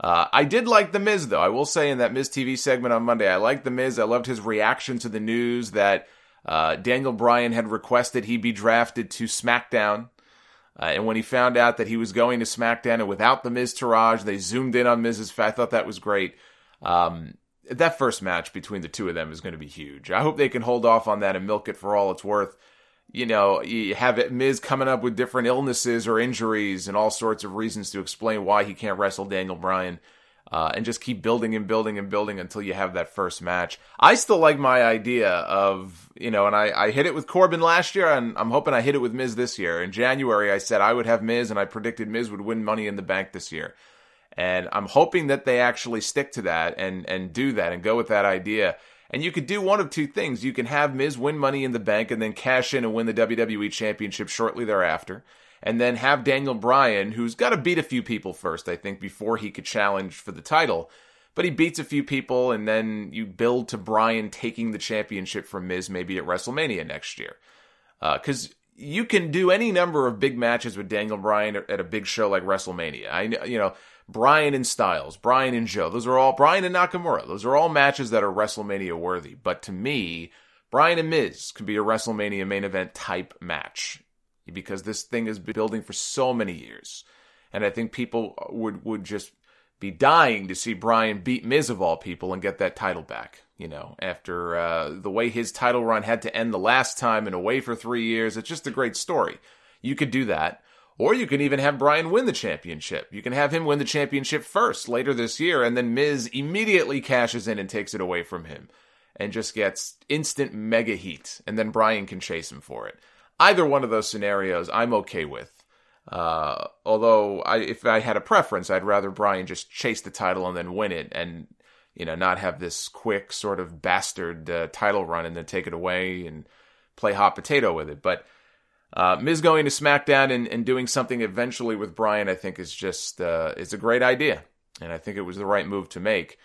I did like The Miz, though. I will say in that Miz TV segment on Monday, I liked The Miz. I loved his reaction to the news that Daniel Bryan had requested he be drafted to SmackDown. And when he found out that he was going to SmackDown and without the Miz Taraj, they zoomed in on Miz's face. I thought that was great. That first match between the two of them is going to be huge. I hope they can hold off on that and milk it for all it's worth. You know, you have Miz coming up with different illnesses or injuries and all sorts of reasons to explain why he can't wrestle Daniel Bryan. And just keep building and building and building until you have that first match. I still like my idea of, and I hit it with Corbin last year, and I'm hoping I hit it with Miz this year. In January, I said I would have Miz, and I predicted Miz would win Money in the Bank this year. And I'm hoping that they actually stick to that and do that and go with that idea. And you could do one of two things. You can have Miz win Money in the Bank and then cash in and win the WWE Championship shortly thereafter. And then have Daniel Bryan, who's got to beat a few people first, I think, before he could challenge for the title. But he beats a few people, and then you build to Bryan taking the championship from Miz maybe at WrestleMania next year. Because you can do any number of big matches with Daniel Bryan at a big show like WrestleMania. Bryan and Styles, Bryan and Joe, those are all, Bryan and Nakamura, those are all matches that are WrestleMania worthy. But to me, Bryan and Miz could be a WrestleMania main event type match, because this thing has been building for so many years. And I think people would just be dying to see Bryan beat Miz of all people and get that title back. After the way his title run had to end the last time and away for 3 years. It's just a great story. You could do that. Or you can even have Bryan win the championship. You can have him win the championship first later this year, and then Miz immediately cashes in and takes it away from him and just gets instant mega heat, and then Bryan can chase him for it. Either one of those scenarios I'm okay with. Although if I had a preference, I'd rather Bryan just chase the title and then win it and, not have this quick sort of bastard title run and then take it away and play hot potato with it. But Miz going to SmackDown and doing something eventually with Bryan, I think is just, it's a great idea. And I think it was the right move to make.